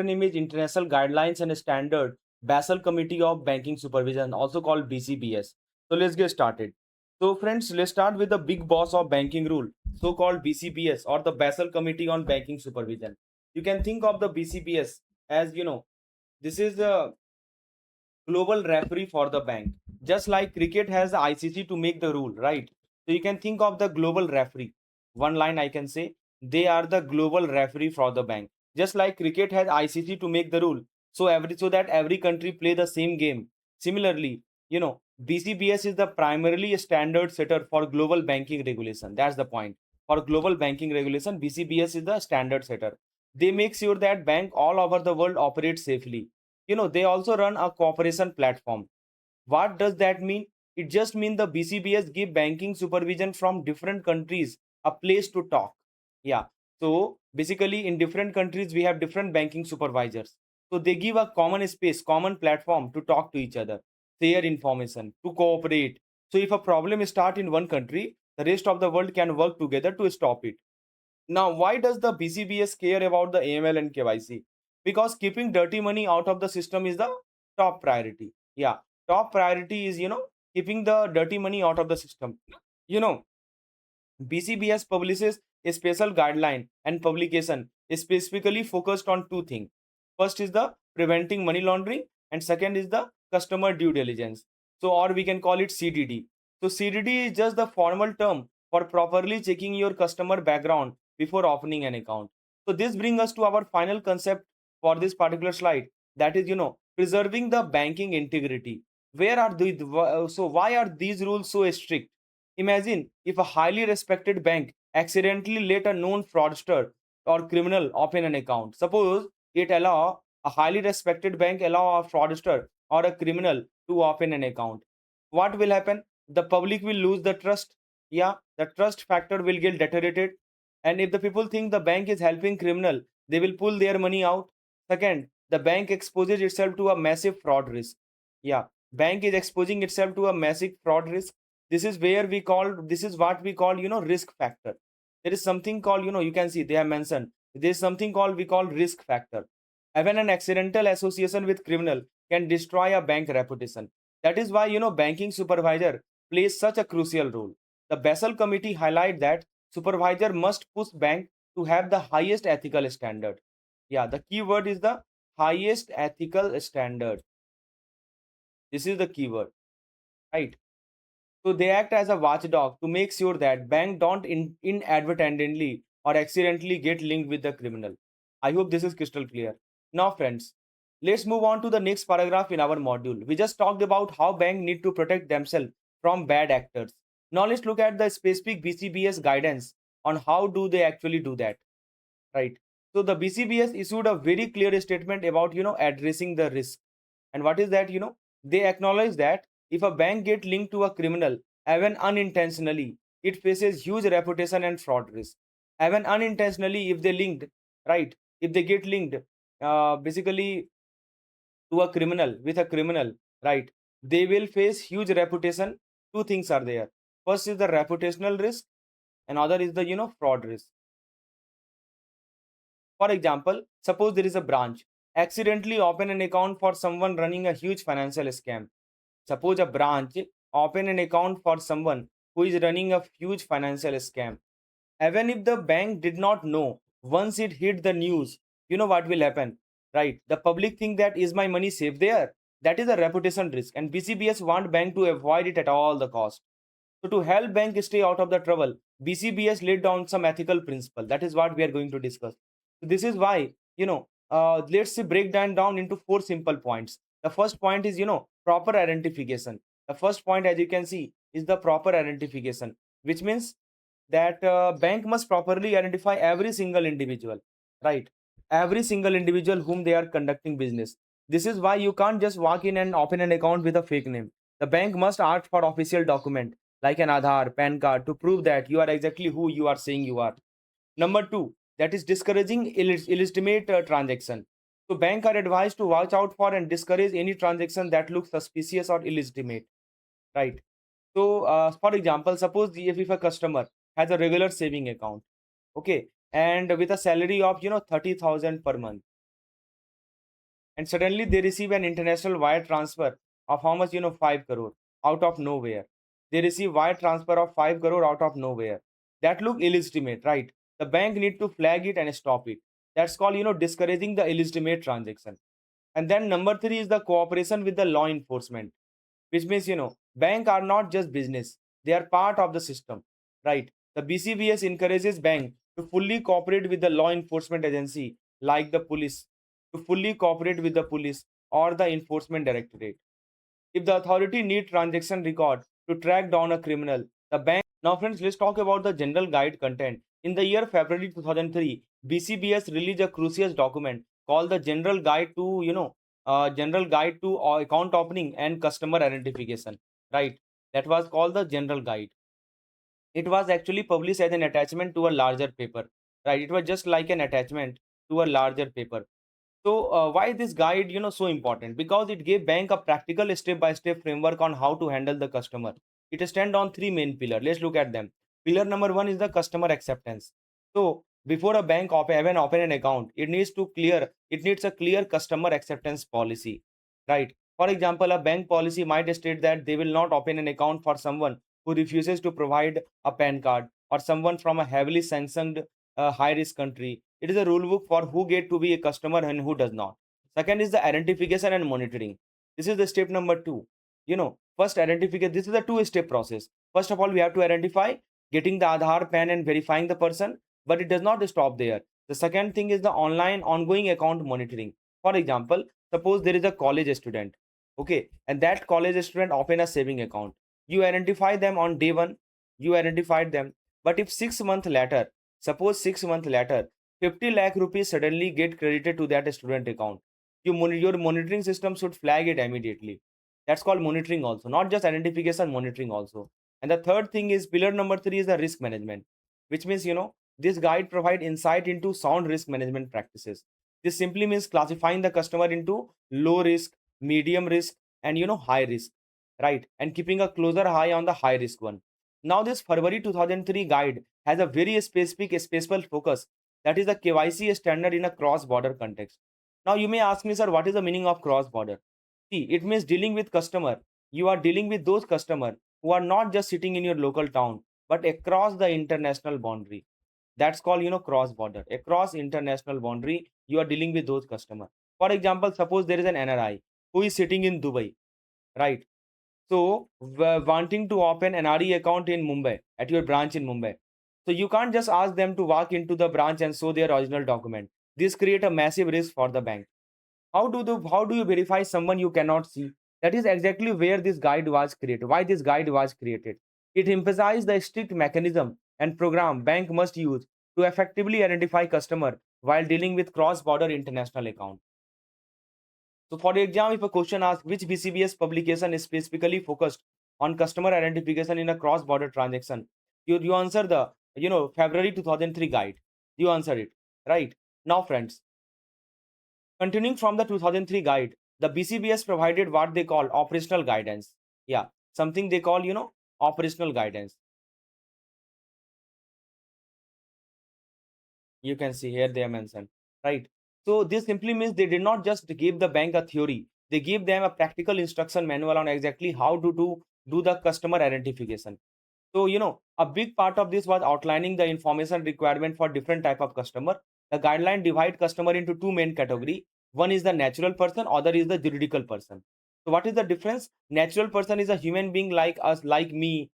Name is International Guidelines and Standard Basel Committee of Banking Supervision, also called BCBS. So let's get started. So friends, let's start with the big boss of banking rule, so-called BCBS or the Basel Committee on Banking Supervision. You can think of the BCBS as, this is the global referee for the bank. Just like cricket has the ICC to make the rule, right? So you can think of the global referee. One line I can say, they are the global referee for the bank. Just like cricket has ICC to make the rule, so that every country play the same game. Similarly, BCBS is the primarily a standard setter for global banking regulation. That's the point. For global banking regulation, BCBS is the standard setter. They make sure that bank all over the world operate safely. They also run a cooperation platform. What does that mean? It just means the BCBS give banking supervision from different countries a place to talk. Yeah. So basically in different countries we have different banking supervisors. So they give a common space, common platform to talk to each other, share information, to cooperate. So if a problem start in one country, the rest of the world can work together to stop it. Now, why does the BCBS care about the AML and KYC? Because keeping dirty money out of the system is the top priority. Yeah, top priority is, keeping the dirty money out of the system. You know, BCBS publishes a special guideline and publication is specifically focused on two things. First is the preventing money laundering, and second is the customer due diligence. So, or we can call it CDD. So, CDD is just the formal term for properly checking your customer background before opening an account. So, this brings us to our final concept for this particular slide. That is, preserving the banking integrity. Where are so why are these rules so strict? Imagine if a highly respected bank accidentally let a known fraudster or criminal open an account. Suppose it allow a highly respected bank allow a fraudster or a criminal to open an account. What will happen? The public will lose the trust. Yeah, the trust factor will get deteriorated. And if the people think the bank is helping criminal, they will pull their money out. Second, the bank exposes itself to a massive fraud risk. Yeah, bank is exposing itself to a massive fraud risk. This is what we call, risk factor. There is something called, you can see they have mentioned there is something called we call risk factor. Even an accidental association with criminal can destroy a bank reputation. That is why, banking supervisor plays such a crucial role. The Basel Committee highlight that supervisor must push bank to have the highest ethical standard. Yeah, the key word is the highest ethical standard. This is the keyword, right? So they act as a watchdog to make sure that bank don't inadvertently or accidentally get linked with the criminal. I hope this is crystal clear. Now, friends, let's move on to the next paragraph in our module. We just talked about how bank need to protect themselves from bad actors. Now let's look at the specific BCBS guidance on how do they actually do that, right? So the BCBS issued a very clear statement about addressing the risk. And what is that? They acknowledge that if a bank get linked to a criminal, even unintentionally, it faces huge reputation and fraud risk. Even unintentionally, if they linked, right? If they get linked, basically to a criminal with a criminal, right? They will face huge reputation. Two things are there. First is the reputational risk, and other is the fraud risk. For example, suppose there is a branch accidentally open an account for someone running a huge financial scam. Suppose a branch open an account for someone who is running a huge financial scam. Even if the bank did not know, once it hit the news, you know what will happen, right? The public think that is my money safe there? That is a reputation risk, and BCBS want bank to avoid it at all the cost. So to help bank stay out of the trouble, BCBS laid down some ethical principle. That is what we are going to discuss. So this is why, let's say break down into four simple points. The first point is, proper identification. The first point, as you can see, is the proper identification, which means that bank must properly identify every single individual, right? Every single individual whom they are conducting business. This is why you can't just walk in and open an account with a fake name. The bank must ask for official document like an Aadhaar, PAN card to prove that you are exactly who you are saying you are. Number two, that is discouraging illegitimate transaction. So bank are advised to watch out for and discourage any transaction that looks suspicious or illegitimate, right? So for example, suppose if a customer has a regular saving account, okay, and with a salary of 30,000 per month, and suddenly they receive an international wire transfer of how much, 5 crore out of nowhere. They receive wire transfer of 5 crore out of nowhere. That look illegitimate, right? The bank need to flag it and stop it. That's called, discouraging the illegitimate transaction. And then number three is the cooperation with the law enforcement, which means, bank are not just business, they are part of the system, right? The BCBS encourages bank to fully cooperate with the law enforcement agency like the police, to fully cooperate with the police or the enforcement directorate. If the authority need transaction record to track down a criminal, the bank. Now, friends, let's talk about the general guide content. In the year February 2003, BCBS released a crucial document called the General Guide to, General Guide to Account Opening and Customer Identification. Right? That was called the General Guide. It was actually published as an attachment to a larger paper. Right? It was just like an attachment to a larger paper. So why this guide, so important? Because it gave bank a practical step-by-step framework on how to handle the customer. It stands on three main pillars. Let's look at them. Pillar number one is the customer acceptance. So before a bank even open an account, it needs a clear customer acceptance policy, right? For example, a bank policy might state that they will not open an account for someone who refuses to provide a PAN card or someone from a heavily sanctioned high risk country. It is a rule book for who get to be a customer and who does not. Second is the identification and monitoring. This is the step number two. First identification. This is a two-step process. First of all, we have to identify, getting the Aadhaar, PAN, and verifying the person. But it does not stop there. The second thing is the online ongoing account monitoring. For example, suppose there is a college student, okay, and that college student open a saving account. You identify them on day one. You identified them, but if 6 months later, suppose 6 months later, 50 lakh rupees suddenly get credited to that student account. Your monitoring system should flag it immediately. That's called monitoring also, not just identification, monitoring also. And the third thing is pillar number three is the risk management, which means, this guide provide insight into sound risk management practices. This simply means classifying the customer into low risk, medium risk, and high risk, right? And keeping a closer eye on the high risk one. Now, this February 2003 guide has a very specific special focus, that is the KYC standard in a cross-border context. Now, you may ask me, sir, what is the meaning of cross-border? See, it means dealing with customer. You are dealing with those customer who are not just sitting in your local town, but across the international boundary. That's called, cross-border. Across international boundary, you are dealing with those customer. For example, suppose there is an NRI who is sitting in Dubai, right? So, wanting to open an RE account in Mumbai, at your branch in Mumbai. So, you can't just ask them to walk into the branch and show their original document. This create a massive risk for the bank. How do you verify someone you cannot see? That is exactly where this guide was created. Why this guide was created? It emphasized the strict mechanism and program bank must use to effectively identify customer while dealing with cross-border international account. So for exam, if a question asks which BCBS publication is specifically focused on customer identification in a cross-border transaction, you answer the February 2003 guide. You answer it, right? Now, friends, continuing from the 2003 guide, the BCBS provided what they call operational guidance. Yeah, something they call operational guidance. You can see here they are mentioned, right? So this simply means they did not just give the bank a theory, they gave them a practical instruction manual on exactly how to do the customer identification. So, a big part of this was outlining the information requirement for different type of customer. The guideline divide customer into two main category. One is the natural person, other is the juridical person. So what is the difference? Natural person is a human being like us, like me,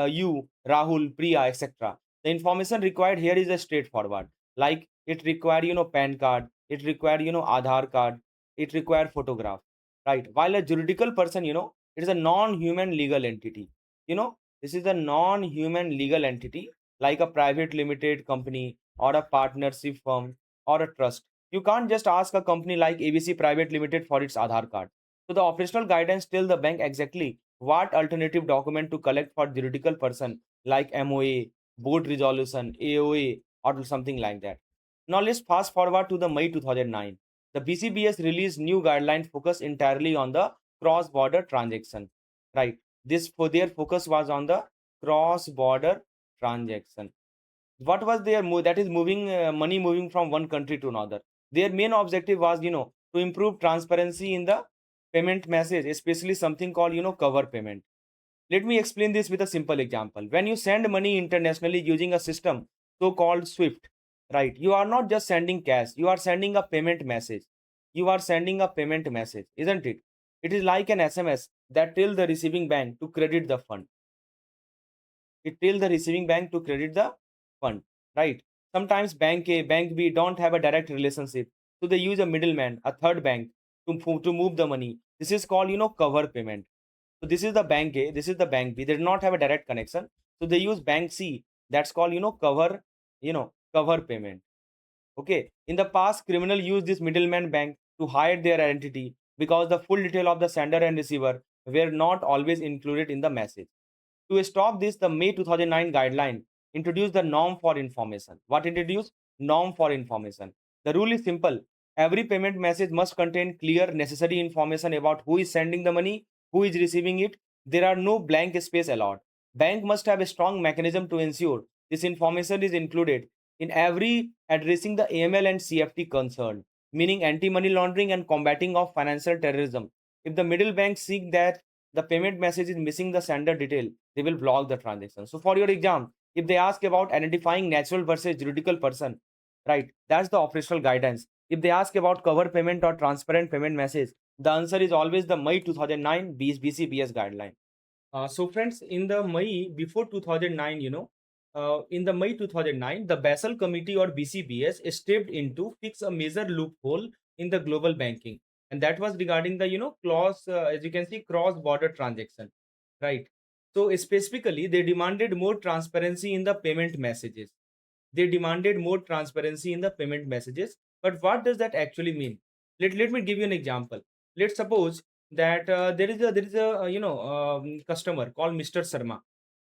you, Rahul, Priya, etc. The information required here is a straightforward. Like it require, PAN card, it require, Aadhaar card, it require photograph, right? While a juridical person, it is a non-human legal entity. This is a non-human legal entity like a private limited company or a partnership firm or a trust. You can't just ask a company like ABC Private Limited for its Aadhaar card. So the operational guidance tell the bank exactly what alternative document to collect for juridical person like MOA, board resolution, AOA, or something like that. Now let's fast forward to the May 2009. The BCBS released new guidelines focused entirely on the cross-border transaction. Right. This for their focus was on the cross-border transaction. What was their that is moving money moving from one country to another. Their main objective was to improve transparency in the payment message, especially something called cover payment. Let me explain this with a simple example. When you send money internationally using a system so called Swift, right? You are not just sending cash, you are sending a payment message. You are sending a payment message, isn't it? It is like an SMS that tells the receiving bank to credit the fund. It tells the receiving bank to credit the fund, right? Sometimes bank A, bank B don't have a direct relationship, so they use a middleman, a third bank, to move the money. This is called cover payment. So this is the bank A, this is the bank B. They do not have a direct connection, so they use bank C. That's called cover payment. Okay. In the past, criminal used this middleman bank to hide their identity because the full detail of the sender and receiver were not always included in the message. To stop this, the May 2009 guideline introduced the norm for information. What introduced? Norm for information. The rule is simple. Every payment message must contain clear, necessary information about who is sending the money, who is receiving it. There are no blank space allowed. Bank must have a strong mechanism to ensure this information is included in every addressing the AML and CFT concern, meaning anti-money laundering and combating of financial terrorism. If the middle bank seek that the payment message is missing the sender detail, they will block the transaction. So for your exam, if they ask about identifying natural versus juridical person, right, that's the operational guidance. If they ask about cover payment or transparent payment message, the answer is always the May 2009 BCBS guideline. So friends, in the May before 2009, in the May 2009, the Basel Committee or BCBS stepped in to fix a major loophole in the global banking, and that was regarding the clause, as you can see, cross-border transaction, right? So specifically, they demanded more transparency in the payment messages. They demanded more transparency in the payment messages. But what does that actually mean? Let me give you an example. Let's suppose that there is a customer called Mr. Sharma,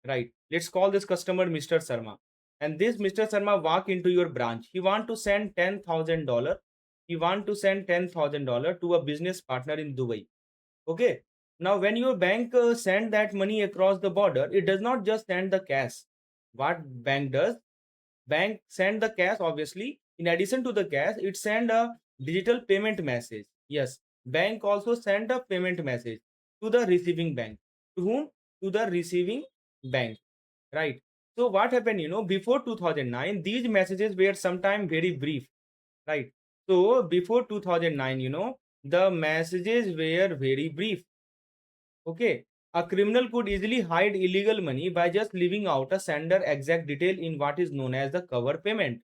right? Let's call this customer Mr. Sharma, and this Mr. Sharma walk into your branch. He want to send $10,000. He want to send $10,000 to a business partner in Dubai. Okay. Now, when your bank send that money across the border, it does not just send the cash. What bank does? Bank send the cash, obviously. In addition to the cash, it send a digital payment message. Yes, bank also send a payment message to the receiving bank. To whom? To the receiving bank, right? So what happened, before 2009, these messages were sometimes very brief, right? So before 2009, the messages were very brief. Okay. A criminal could easily hide illegal money by just leaving out a sender exact detail in what is known as the cover payment.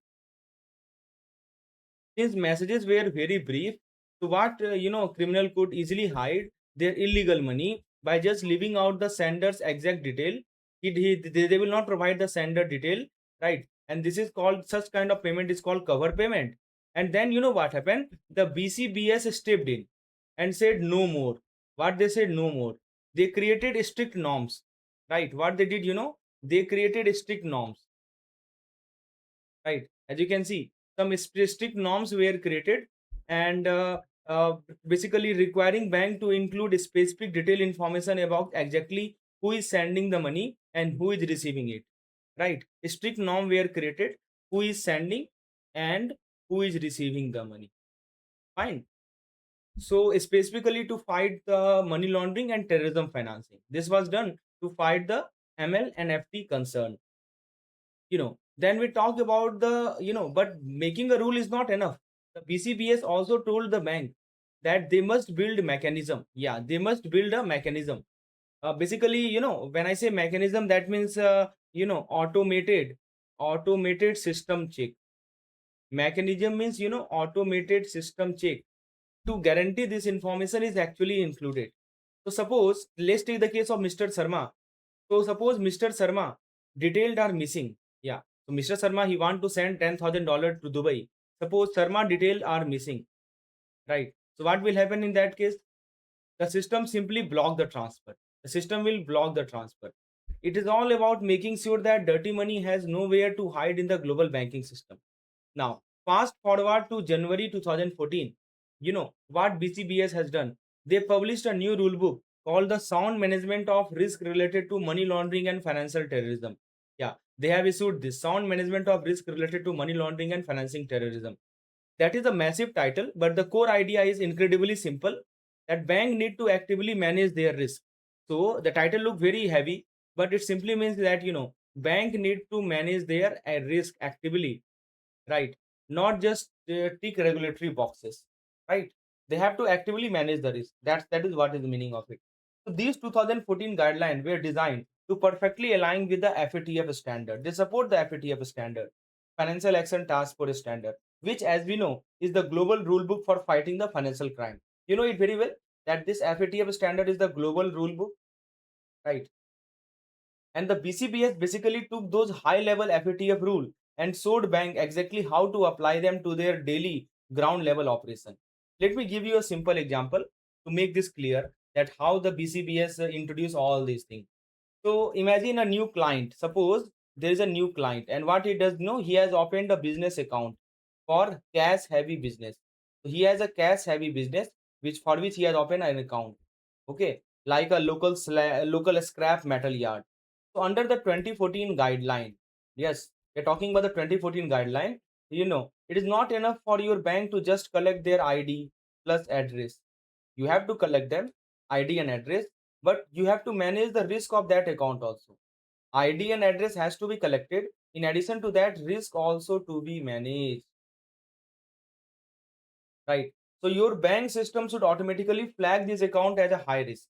Since messages were very brief, so what criminal could easily hide their illegal money by just leaving out the sender's exact detail. They will not provide the sender detail, right? And this is called, such kind of payment is called cover payment. And then what happened? The BCBS stepped in and said no more. What they said? No more. They created strict norms, right? What they did, they created strict norms, right? As you can see, some strict norms were created, and basically requiring bank to include specific detailed information about exactly who is sending the money and who is receiving it, right? Strict norm were created, who is sending and who is receiving the money. Fine. So specifically to fight the money laundering and terrorism financing, this was done to fight the ML and FT concern. Then we talked about the but making a rule is not enough. The BCBS also told the bank that they must build mechanism. Yeah, they must build a mechanism. Basically, when I say mechanism, that means automated system check. Mechanism means automated system check to guarantee this information is actually included. So suppose, let's take the case of Mr. Sharma. So suppose Mr. Sharma detailed are missing. Yeah. So Mr. Sharma, he want to send $10,000 to Dubai. Suppose Sharma detail are missing, right? So what will happen in that case? The system simply block the transfer. The system will block the transfer. It is all about making sure that dirty money has nowhere to hide in the global banking system. Now, fast forward to January 2014. What BCBS has done? They published a new rule book called the Sound Management of Risk Related to Money Laundering and Financial Terrorism. Yeah, they have issued this Sound Management of Risk Related to Money Laundering and Financing Terrorism. That is a massive title, but the core idea is incredibly simple, that bank need to actively manage their risk. So the title look very heavy, but it simply means that bank need to manage their risk actively, right? Not just tick regulatory boxes, right? They have to actively manage the risk. That is what is the meaning of it. So these 2014 guidelines were designed to perfectly align with the FATF standard. They support the FATF standard, Financial Action Task Force standard, which, as we know, is the global rule book for fighting the financial crime. You know it very well that this FATF standard is the global rule book, right? And the BCBS basically took those high level FATF rule and showed bank exactly how to apply them to their daily ground level operation. Let me give you a simple example to make this clear that how the BCBS introduce all these things. So imagine a new client. Suppose there is a new client, and what he does know, he has opened a business account for cash heavy business. So he has a cash heavy business which for which he has opened an account. Okay, like a local scrap metal yard. So under the 2014 guideline, yes, we're talking about the 2014 guideline. It is not enough for your bank to just collect their ID plus address. You have to collect them, ID and address, but you have to manage the risk of that account also. ID and address has to be collected. In addition to that, risk also to be managed, right? So your bank system should automatically flag this account as a high risk.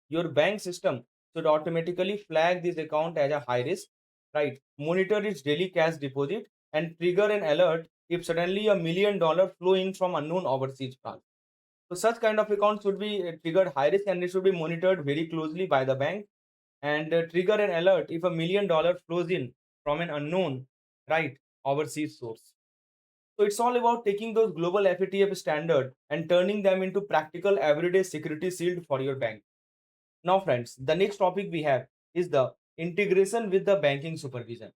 Your bank system should automatically flag this account as a high risk, right? Monitor its daily cash deposit and trigger an alert if suddenly $1 million flow in from unknown overseas branch. So such kind of account should be triggered high risk, and it should be monitored very closely by the bank, and trigger an alert if $1 million flows in from an unknown, right, overseas source. So it's all about taking those global FATF standard and turning them into practical everyday security shield for your bank. Now, friends, the next topic we have is the integration with the banking supervision,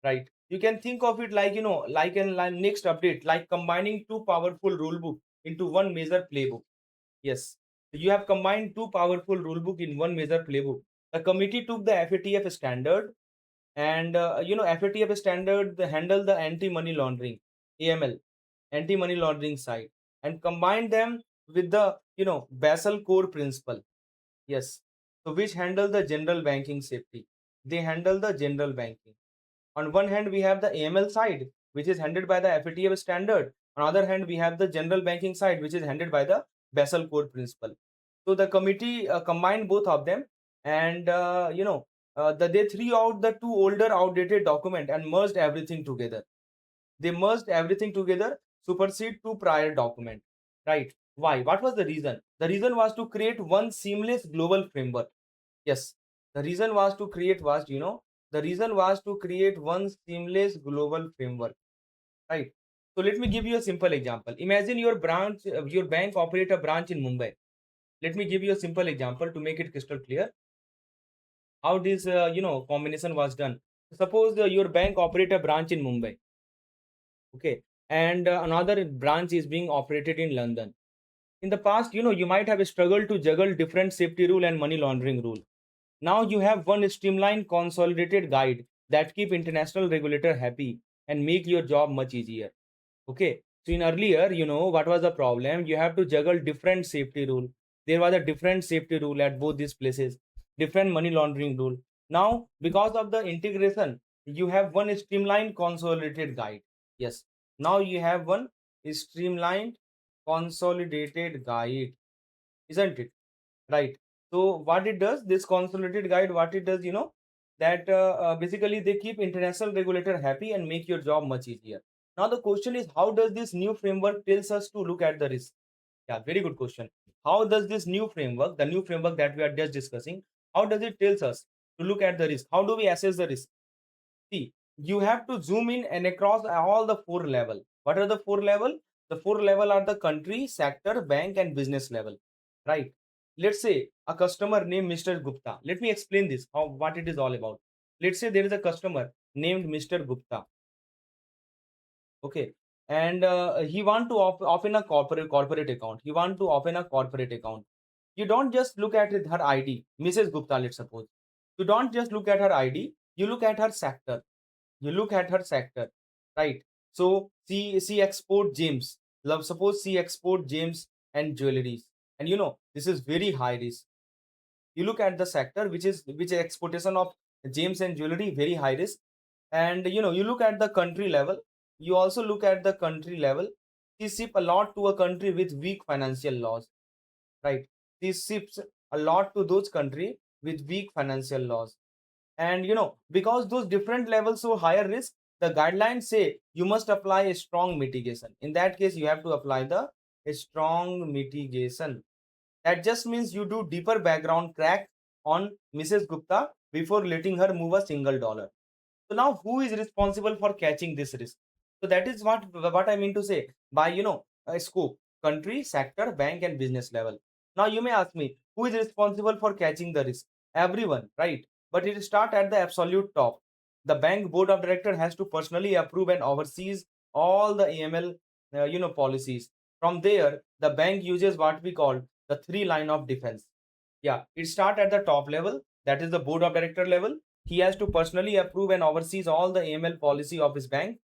right? You can think of it like, like in next update, like combining two powerful rule book into one major playbook. Yes, you have combined two powerful rule book in one major playbook. The committee took the FATF standard, and FATF standard handle the anti-money laundering, AML, anti-money laundering side, and combine them with the Basel core principle. Yes. So which handle the general banking safety. They handle the general banking. On one hand, we have the AML side, which is handled by the FATF standard. On the other hand, we have the general banking side, which is handled by the Basel Code principle. So the committee combined both of them, and they threw out the two older, outdated document and merged everything together. They merged everything together, supersede two prior document, right? Why? What was the reason? The reason was to create one seamless global framework. Yes, the reason was to create was, the reason was to create one seamless global framework, right? So let me give you a simple example. Imagine your bank operate a branch in Mumbai. Let me give you a simple example to make it crystal clear how this combination was done. Suppose your bank operate a branch in Mumbai, okay, and another branch is being operated in London. In the past, you might have struggled to juggle different safety rule and money laundering rule. Now you have one streamlined consolidated guide that keep international regulator happy and make your job much easier. Okay. So in earlier, what was the problem? You have to juggle different safety rule. There was a different safety rule at both these places, different money laundering rule. Now, because of the integration, you have one streamlined consolidated guide. Yes. Now you have one streamlined consolidated guide, isn't it? Right. So what it does, this consolidated guide, what it does, that basically they keep international regulator happy and make your job much easier. Now the question is, how does this new framework tells us to look at the risk? Yeah, very good question. How does this new framework, the new framework that we are just discussing, how does it tells us to look at the risk? How do we assess the risk? See, you have to zoom in and across all the four level. What are the four level? The four level are the country, sector, bank, and business level. Right. Let's say a customer named Mr. Gupta. Let me explain this, how what it is all about. Let's say there is a customer named Mr. Gupta. Okay. And he want to open a corporate account. He want to open a corporate account. You don't just look at her ID, Mrs. Gupta, let's suppose. You don't just look at her ID, you look at her sector, right? So she export gems. Love, suppose she export gems and jewelries, and this is very high risk. You look at the sector which is exportation of gems and jewelry, very high risk. And you look at the country level. You also look at the country level. She ship a lot to a country with weak financial laws, right? She ships a lot to those country with weak financial laws. And because those different levels so higher risk, the guidelines say you must apply a strong mitigation. In that case, you have to apply the a strong mitigation. That just means you do deeper background crack on Mrs. Gupta before letting her move a single dollar. So now who is responsible for catching this risk? So that is what I mean to say by a scope, country, sector, bank, and business level. Now you may ask me, who is responsible for catching the risk? Everyone, right? But it start at the absolute top. The bank board of director has to personally approve and oversees all the AML policies. From there, the bank uses what we call the three line of defense. Yeah, it start at the top level, that is the board of director level. He has to personally approve and oversees all the AML policy of his bank.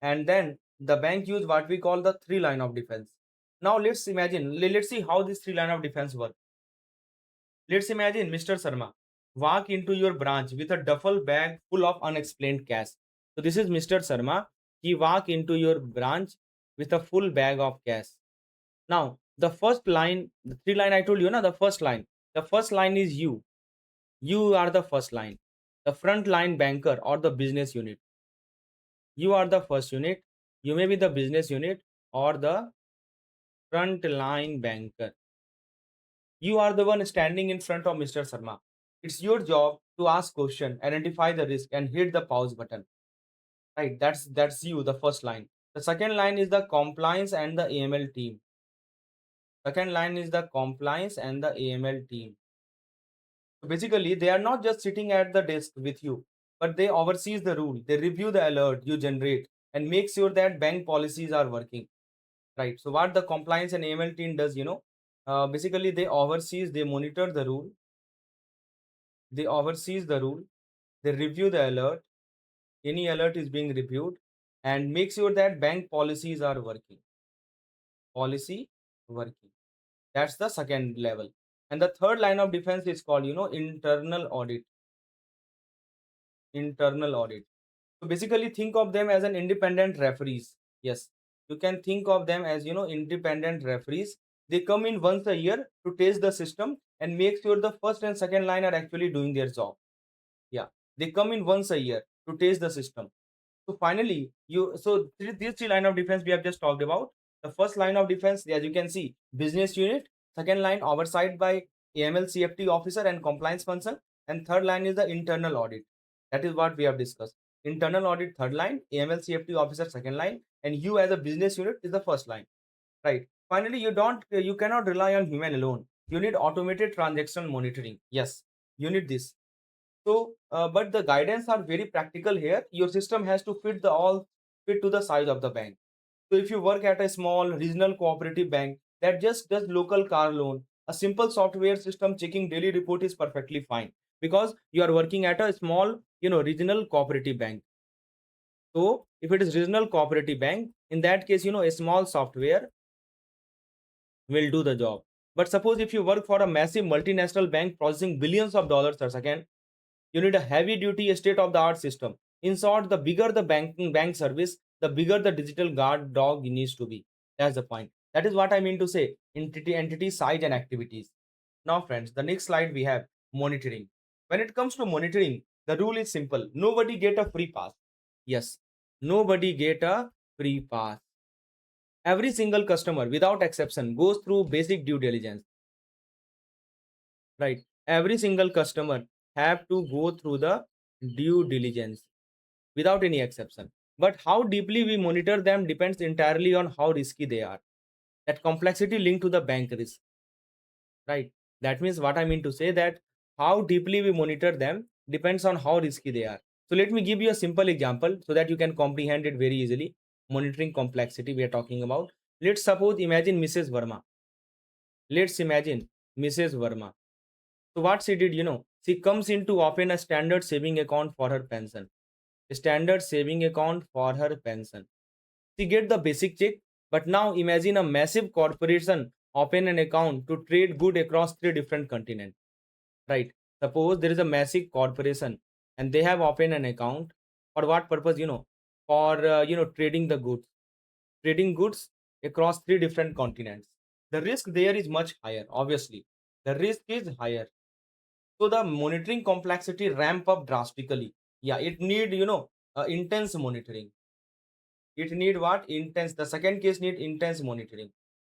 And then the bank use what we call the three line of defense. Now let's see how this three line of defense work. Let's imagine Mr. Sharma walk into your branch with a duffel bag full of unexplained cash. So this is Mr. Sharma. He walk into your branch with a full bag of cash. Now the first line, the three line I told you, the first line is you. You are the first line, the front line banker or the business unit. You are the first unit. You may be the business unit or the front line banker. You are the one standing in front of Mr. Sharma. It's your job to ask question, identify the risk, and hit the pause button. Right? That's you, the first line. The second line is the compliance and the AML team. Second line is the compliance and the AML team. So basically, they are not just sitting at the desk with you, but they oversees the rule. They review the alert you generate and make sure that bank policies are working. Right. So what the compliance and AML team does, basically they oversees, they monitor the rule, they oversees the rule, they review the alert, any alert is being reviewed, and make sure that bank policies are working. Policy working. That's the second level. And the third line of defense is called, internal audit. Internal audit. So basically think of them as an independent referees. Yes, you can think of them as independent referees. They come in once a year to test the system and make sure the first and second line are actually doing their job. Yeah, they come in once a year to test the system. So finally, these three line of defense we have just talked about. The first line of defense, as you can see, business unit. Second line, oversight by AML CFT officer and compliance function. And third line is the internal audit. That is what we have discussed. Internal audit, third line, AML CFT officer, second line, and you as a business unit is the first line. Right. Finally, you cannot rely on human alone. You need automated transaction monitoring. Yes, you need this. So, but the guidance are very practical here. Your system has to fit to the size of the bank. So, if you work at a small regional cooperative bank that just does local car loan, a simple software system checking daily report is perfectly fine because you are working at a small, regional cooperative bank. So, if it is regional cooperative bank, in that case, a small software will do the job. But suppose if you work for a massive multinational bank processing billions of dollars a second, you need a heavy duty state of the art system. In short, the bigger the bank service, the bigger the digital guard dog needs to be. That's the point. That is what I mean to say, entity size and activities. Now friends, the next slide we have monitoring. When it comes to monitoring, the rule is simple. Nobody get a free pass. Yes, nobody get a free pass. Every single customer without exception goes through basic due diligence. Right. Every single customer have to go through the due diligence without any exception. But how deeply we monitor them depends entirely on how risky they are. That complexity linked to the bank risk. Right. That means what I mean to say that how deeply we monitor them depends on how risky they are. So let me give you a simple example so that you can comprehend it very easily. Monitoring complexity we are talking about. Let's suppose imagine Mrs. Verma. Let's imagine Mrs. Verma. So what she did, she comes in to open a standard saving account for her pension. A standard saving account for her pension. She get the basic check. But now imagine a massive corporation open an account to trade good across three different continents, right? Suppose there is a massive corporation and they have opened an account for what purpose? For trading the goods, trading goods across three different continents. The risk there is much higher. Obviously, the risk is higher, so the monitoring complexity ramp up drastically. Yeah, it need intense monitoring. It need what? Intense. The second case need intense monitoring,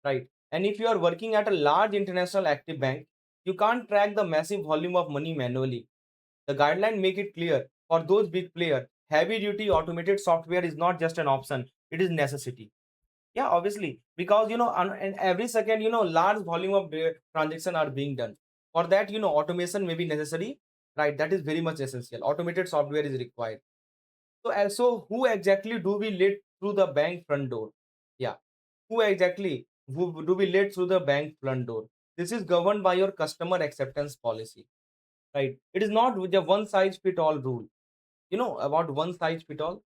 right? And if you are working at a large international active bank, you can't track the massive volume of money manually. The guideline make it clear for those big players, heavy duty automated software is not just an option, it is necessity. Yeah, obviously, because and every second, large volume of transaction are being done. For that, automation may be necessary, right? That is very much essential. Automated software is required. So who exactly do we let through the bank front door? Yeah, who exactly who do we let through the bank front door? This is governed by your customer acceptance policy, right? It is not with the one size fit all rule. You know about one size fit all?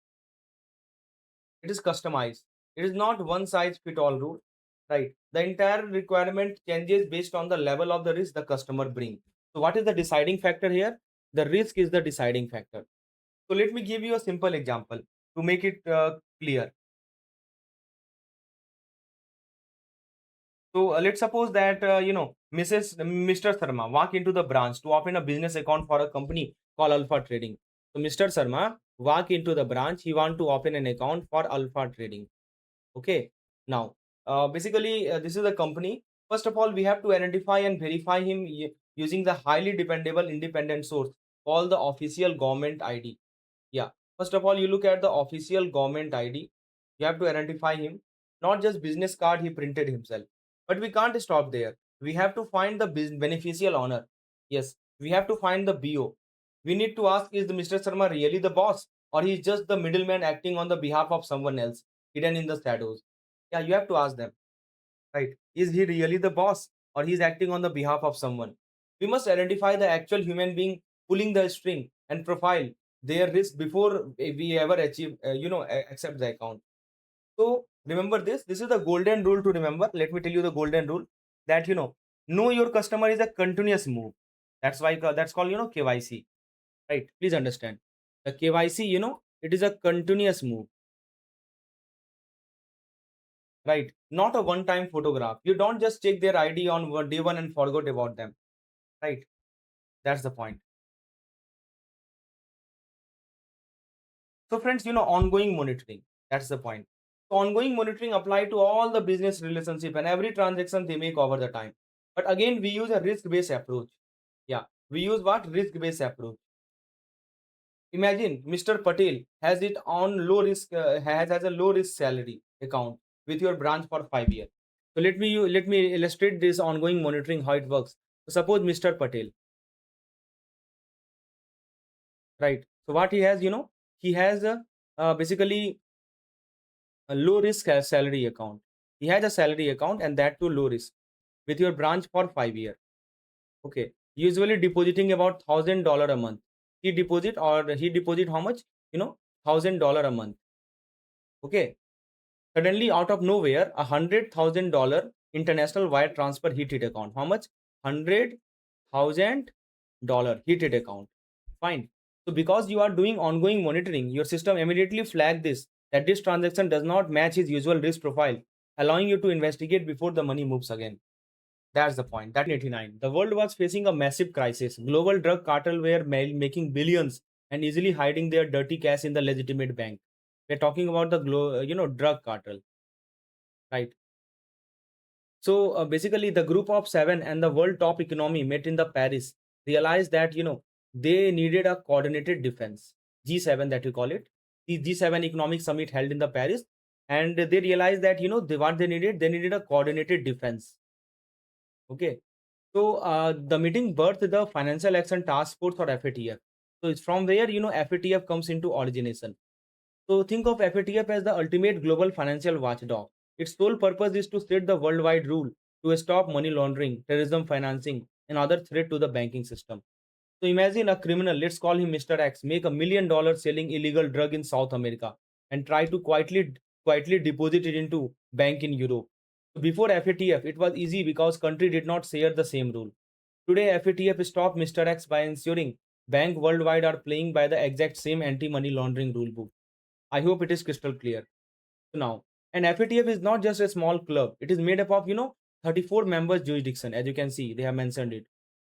It is customized. It is not one size fit all rule, right? The entire requirement changes based on the level of the risk the customer bring. So what is the deciding factor here? The risk is the deciding factor. So let me give you a simple example to make it clear. So let's suppose that Mr. Sharma walk into the branch to open a business account for a company called Alpha Trading. So Mr. Sharma walk into the branch. He want to open an account for Alpha Trading. Okay. Now, basically, this is a company. First of all, we have to identify and verify him using the highly dependable independent source called the official government ID. Yeah. First of all, you look at the official government ID. You have to identify him, not just business card he printed himself. But we can't stop there. We have to find the beneficial owner. Yes, we have to find the BO. We need to ask, is the Mr. Sharma really the boss, or he's just the middleman acting on the behalf of someone else, hidden in the shadows? Yeah, you have to ask them, right? Is he really the boss, or he's acting on the behalf of someone? We must identify the actual human being pulling the string and profile their risk before we ever achieve, accept the account. So remember this. This is the golden rule to remember. Let me tell you the golden rule that know your customer is a continuous move. That's why that's called KYC, right? Please understand the KYC. It is a continuous move, right? Not a one-time photograph. You don't just check their ID on day one and forget about them, right? That's the point. So friends, ongoing monitoring. That's the point. So ongoing monitoring apply to all the business relationship and every transaction they make over the time. But again, we use a risk-based approach. Yeah, we use what? Risk-based approach. Imagine Mr. Patel has it on low risk, has a low risk salary account with your branch for 5 years. So let me illustrate this ongoing monitoring how it works. So suppose Mr. Patel, right? So what he has, he has a basically a low risk salary account. He has a salary account and that too low risk with your branch for 5 years. Okay, usually depositing about $1,000 a month. He deposit how much? $1,000 a month. Okay, suddenly out of nowhere, $100,000 international wire transfer hit it account. How much? $100,000 hit it account. Fine. So because you are doing ongoing monitoring, your system immediately flag this that this transaction does not match his usual risk profile, allowing you to investigate before the money moves again. That's the point. That 1989, the world was facing a massive crisis. Global drug cartel were making billions and easily hiding their dirty cash in the legitimate bank. We're talking about the drug cartel, right? So basically, the group of seven and the world top economy met in the Paris, realized that they needed a coordinated defense. G7 that we call it, the G7 economic summit held in the Paris, and they realized that what they needed a coordinated defense. Okay, so the meeting birthed the Financial Action Task Force or FATF. So it's from where FATF comes into origination. So think of FATF as the ultimate global financial watchdog. Its sole purpose is to set the worldwide rule to stop money laundering, terrorism financing, and other threat to the banking system. So imagine a criminal, let's call him Mr. X, make $1 million selling illegal drug in South America and try to quietly quietly deposit it into bank in Europe. So before FATF, it was easy because country did not share the same rule. Today, FATF stopped Mr. X by ensuring bank worldwide are playing by the exact same anti-money laundering rule book. I hope it is crystal clear. So now, and FATF is not just a small club. It is made up of 34 members jurisdiction, as you can see, they have mentioned it,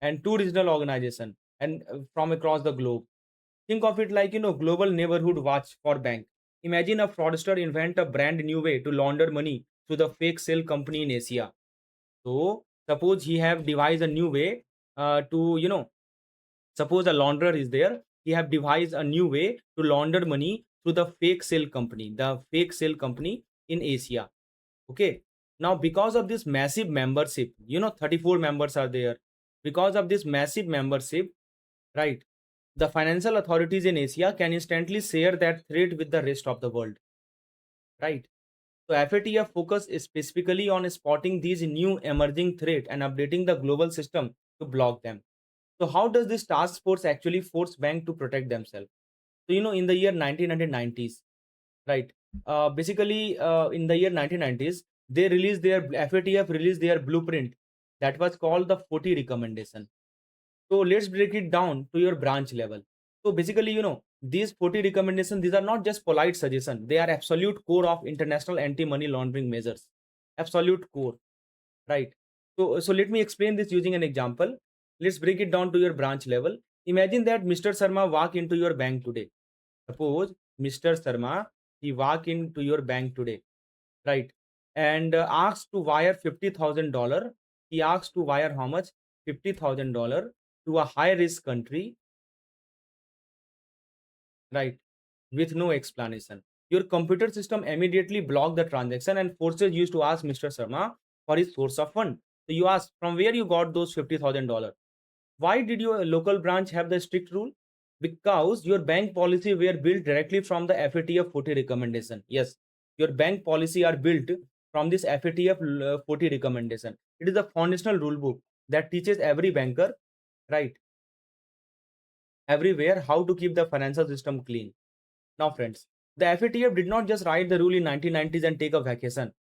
and two regional organizations and from across the globe. Think of it like global neighborhood watch for bank. Imagine a fraudster invent a brand new way to launder money to the fake sale company in Asia. So suppose he have devised a new way to suppose a launderer is there. He have devised a new way to launder money through the fake sale company in Asia. Okay. Now, because of this massive membership, 34 members are there. Because of this massive membership, right, the financial authorities in Asia can instantly share that threat with the rest of the world, right? So FATF focus is specifically on spotting these new emerging threat and updating the global system to block them. So how does this task force actually force bank to protect themselves? So in the year 1990s, right? Basically, in the year 1990s, they released their FATF released their blueprint that was called the 40 recommendation. So let's break it down to your branch level. So basically, these 40 recommendations, these are not just polite suggestions. They are absolute core of international anti-money laundering measures. Absolute core, right? So let me explain this using an example. Let's break it down to your branch level. Imagine that Mr. Sharma walk into your bank today. Suppose Mr. Sharma, he walk into your bank today, right? And asks to wire $50,000. He asks to wire how much? $50,000 to a high risk country, right? With no explanation. Your computer system immediately block the transaction and forces you to ask Mr. Sharma for his source of fund. So you ask from where you got those $50,000. Why did your local branch have the strict rule? Because your bank policy were built directly from the FATF 40 recommendation. Yes, your bank policy are built from this FATF 40 recommendation. It is a foundational rule book that teaches every banker, right, everywhere how to keep the financial system clean. Now, friends, the FATF did not just write the rule in 1990s and take a vacation.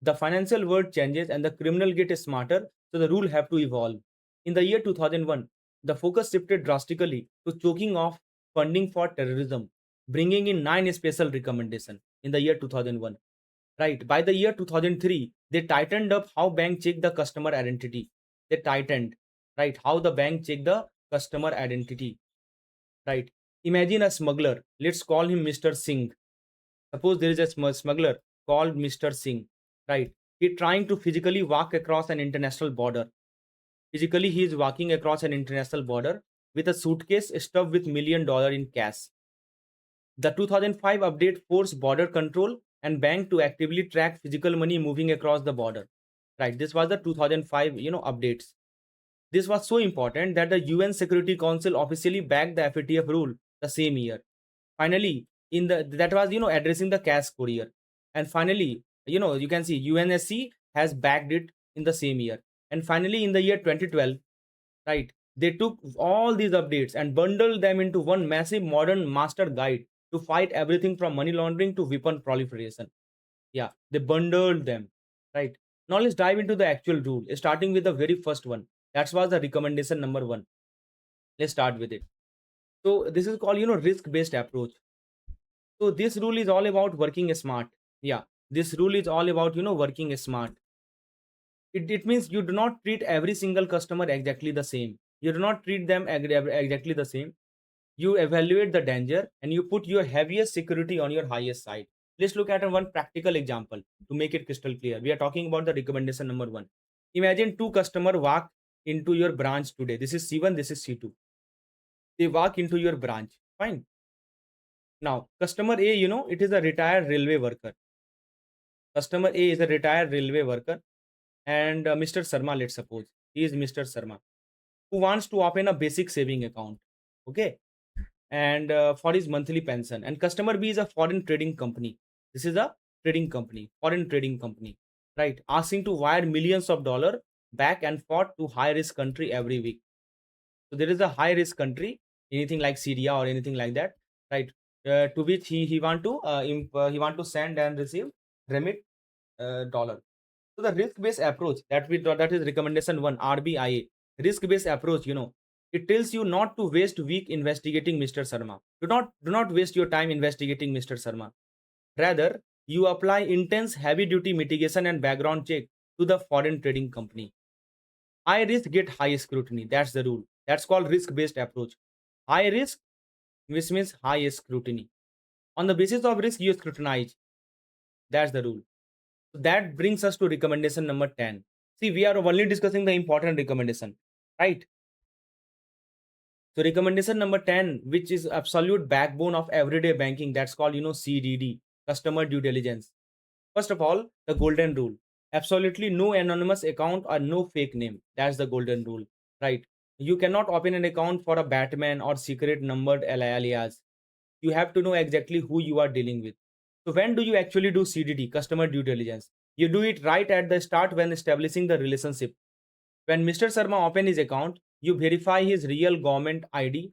The financial world changes and the criminal get smarter, so the rule have to evolve. In the year 2001, the focus shifted drastically to choking off funding for terrorism, bringing in 9 special recommendations in the year 2001. Right. By the year 2003, they tightened up how bank check the customer identity. They tightened, right, how the bank check the customer identity. Right. Imagine a smuggler. Let's call him Mr. Singh. Suppose there is a smuggler called Mr. Singh. Right. He trying to physically walk across an international border. Physically, he is walking across an international border with a suitcase stuffed with $1 million in cash. The 2005 update forced border control and bank to actively track physical money moving across the border. Right. This was the 2005 updates. This was so important that the UN Security Council officially backed the FATF rule the same year. Finally, in the that was addressing the cash courier, and finally you can see UNSC has backed it in the same year. And finally, in the year 2012, right, they took all these updates and bundled them into one massive modern master guide to fight everything from money laundering to weapon proliferation. Yeah, they bundled them, right? Now let's dive into the actual rule, starting with the very first one. That was the recommendation number 1. Let's start with it. So this is called risk based approach. So this rule is all about working smart. Yeah, this rule is all about working smart. It means you do not treat every single customer exactly the same. You do not treat them exactly the same. You evaluate the danger and you put your heaviest security on your highest side. Let's look at one practical example to make it crystal clear. We are talking about the recommendation number 1. Imagine two customers walk into your branch today. This is C1, this is C2. They walk into your branch. Fine. Now, customer A, it is a retired railway worker. Customer A is a retired railway worker, and Mr. Sharma, let's suppose, he is Mr. Sharma, who wants to open a basic saving account. Okay. And for his monthly pension. And customer B is a foreign trading company. This is a trading company, foreign trading company, right? Asking to wire millions of dollars back and forth to high risk country every week. So there is a high risk country, anything like Syria or anything like that, right? to which he want to send and receive remit dollar. So the risk-based approach that is recommendation one, RBIA, risk-based approach. It tells you not to waste week investigating Mr. Sharma. Do not waste your time investigating Mr. Sharma. Rather, you apply intense heavy-duty mitigation and background check to the foreign trading company. High risk get high scrutiny. That's the rule. That's called risk-based approach. High risk, which means high scrutiny. On the basis of risk, you scrutinize. That's the rule. So that brings us to recommendation number 10. See, we are only discussing the important recommendation, right? So recommendation number 10, which is absolute backbone of everyday banking, that's called, CDD, customer due diligence. First of all, the golden rule. Absolutely no anonymous account or no fake name. That's the golden rule, right? You cannot open an account for a Batman or secret numbered alias. You have to know exactly who you are dealing with. So when do you actually do CDD, customer due diligence? You do it right at the start when establishing the relationship. When Mr. Sharma open his account, you verify his real government ID.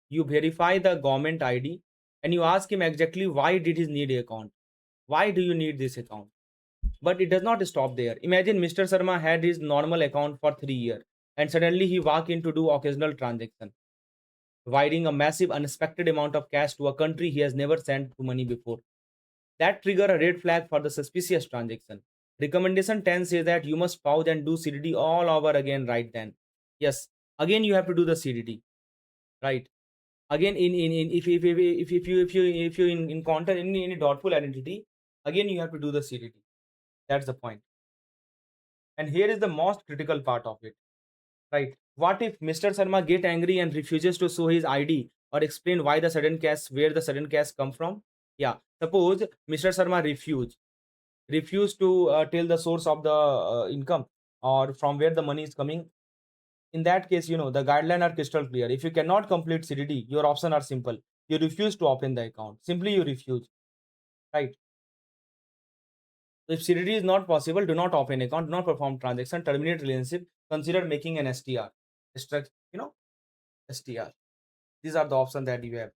You verify the government ID and you ask him exactly why did he need an account? Why do you need this account? But it does not stop there. Imagine Mr. Sharma had his normal account for 3 years and suddenly he walk in to do occasional transaction, wiring a massive unexpected amount of cash to a country he has never sent money before. That trigger a red flag for the suspicious transaction. Recommendation 10 says that you must pause and do CDD all over again right then. Yes, again you have to do the CDD, right? Again, in if you encounter any doubtful identity, again you have to do the CDD. That's the point. And here is the most critical part of it, right? What if Mr. Sharma get angry and refuses to show his ID or explain why the sudden cash, where the sudden cash come from? Yeah, suppose Mr. Sharma refuse to tell the source of the income or from where the money is coming. In that case, the guidelines are crystal clear. If you cannot complete CDD, your options are simple. You refuse to open the account. Simply you refuse, right? If CDD is not possible, do not open account, do not perform transaction, terminate relationship, consider making an STR. STR. These are the options that you have.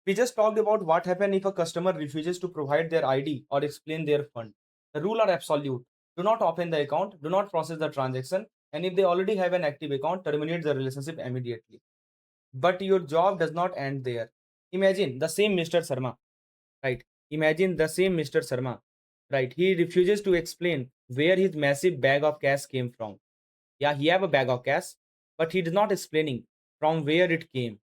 We just talked about what happens if a customer refuses to provide their ID or explain their fund. The rules are absolute. Do not open the account, do not process the transaction, and if they already have an active account, terminate the relationship immediately. But your job does not end there. Imagine the same Mr. Sharma, right? Imagine the same Mr. Sharma, right? He refuses to explain where his massive bag of cash came from. Yeah, he have a bag of cash, but he is not explaining from where it came.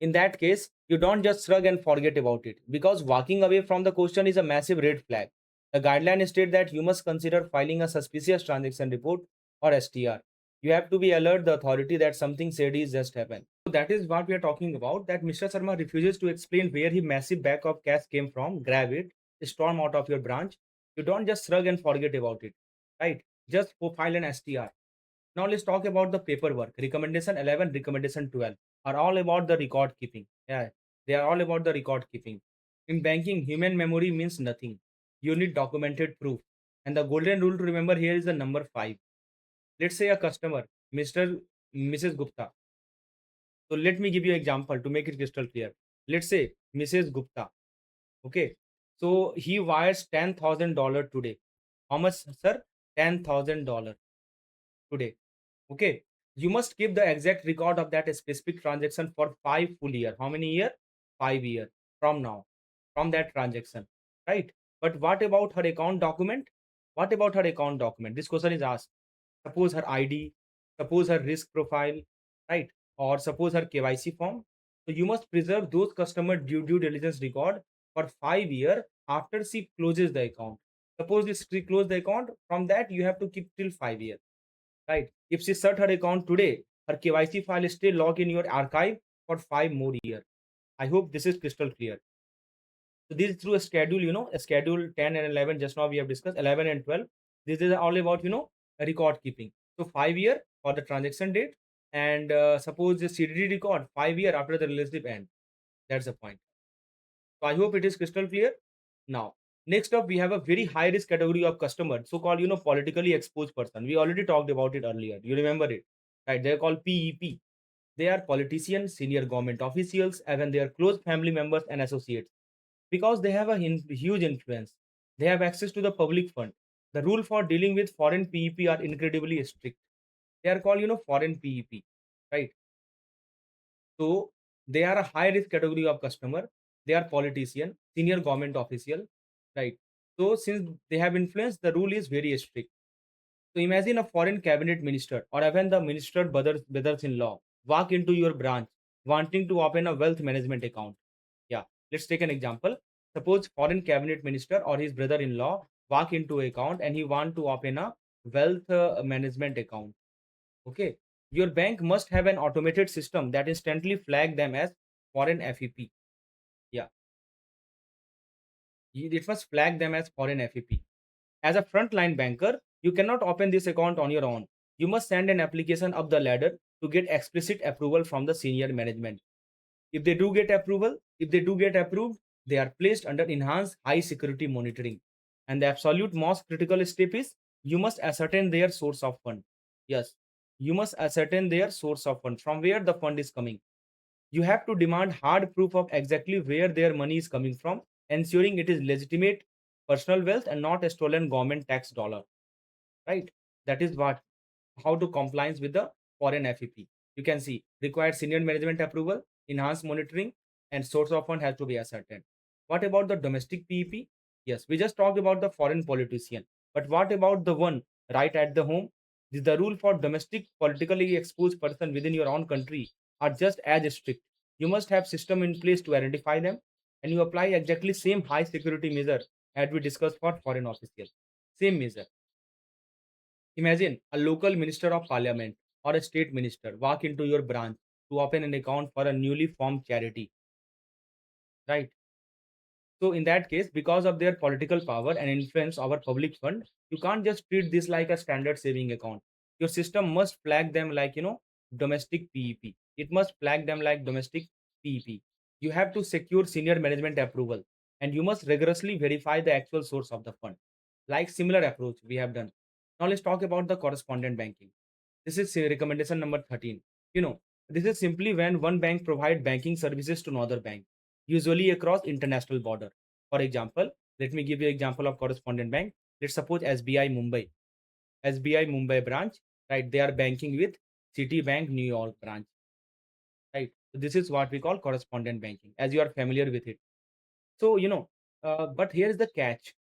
In that case, you don't just shrug and forget about it, because walking away from the question is a massive red flag. The guideline state that you must consider filing a suspicious transaction report or STR. You have to be alert the authority that something shady is just happened. So that is what we are talking about, that Mr. Sharma refuses to explain where his massive bag of cash came from. Grab it, storm out of your branch. You don't just shrug and forget about it, right? Just file an STR. Now let's talk about the paperwork. Recommendation 11, recommendation 12 are all about the record keeping. Yeah, they are all about the record keeping. In banking, human memory means nothing. You need documented proof. And the golden rule to remember here is the number 5. Let's say a customer, Mr. Mrs. Gupta. So let me give you an example to make it crystal clear. Let's say Mrs. Gupta. Okay. So he wires $10,000 today. How much, sir? $10,000 today. Okay, you must keep the exact record of that specific transaction for 5 full year. How many year? 5 year from now, from that transaction, right? But what about her account document? What about her account document? This question is asked. Suppose her ID, suppose her risk profile, right? Or suppose her KYC form. So you must preserve those customer due diligence record for 5 year after she closes the account. Suppose she close the account, from that you have to keep till 5 years, right? If she shut her account today, her KYC file is still logged in your archive for 5 more years. I hope this is crystal clear. So this is through a schedule, a schedule 10 and 11. Just now we have discussed 11 and 12. This is all about, a record keeping. So 5 year for the transaction date, and suppose the CDD record 5 year after the relationship end. That's the point. So I hope it is crystal clear. Now, next up, we have a very high risk category of customer, so-called, politically exposed person. We already talked about it earlier. You remember it, right? They're called PEP. They are politicians, senior government officials, even their close family members and associates. Because they have a huge influence, they have access to the public fund. The rule for dealing with foreign PEP are incredibly strict. They are called, foreign PEP, right? So they are a high risk category of customer. They are politician, senior government official, right? So since they have influence, the rule is very strict. So imagine a foreign cabinet minister or even the minister brothers-in-law walk into your branch wanting to open a wealth management account. Yeah, let's take an example. Suppose foreign cabinet minister or his brother-in-law walk into account and he want to open a wealth management account. Okay, your bank must have an automated system that instantly flag them as foreign FEP. Yeah, it must flag them as foreign FEP. As a frontline banker, you cannot open this account on your own. You must send an application up the ladder to get explicit approval from the senior management. If they do get approved, they are placed under enhanced high security monitoring. And the absolute most critical step is you must ascertain their source of fund. Yes, you must ascertain their source of fund, from where the fund is coming. You have to demand hard proof of exactly where their money is coming from, ensuring it is legitimate personal wealth and not a stolen government tax dollar. Right? That is what how to compliance with the foreign FEP. You can see required senior management approval, enhanced monitoring, and source of fund has to be ascertained. What about the domestic PEP? Yes, we just talked about the foreign politician, but what about the one right at the home? The rule for domestic politically exposed person within your own country are just as strict. You must have system in place to identify them, and you apply exactly same high security measure as we discussed for foreign officials. Same measure. Imagine a local minister of parliament or a state minister walk into your branch to open an account for a newly formed charity, right? So in that case, because of their political power and influence over public fund, you can't just treat this like a standard saving account. Your system must flag them like, domestic PEP. It must flag them like domestic PEP. You have to secure senior management approval and you must rigorously verify the actual source of the fund. Like similar approach we have done. Now let's talk about the correspondent banking. This is recommendation number 13. You know, this is simply when one bank provide banking services to another bank, usually across international border. For example, let me give you example of correspondent bank. Let's suppose SBI Mumbai, SBI Mumbai branch, right? They are banking with Citibank New York branch, right? So this is what we call correspondent banking, as you are familiar with it. So but here is the catch.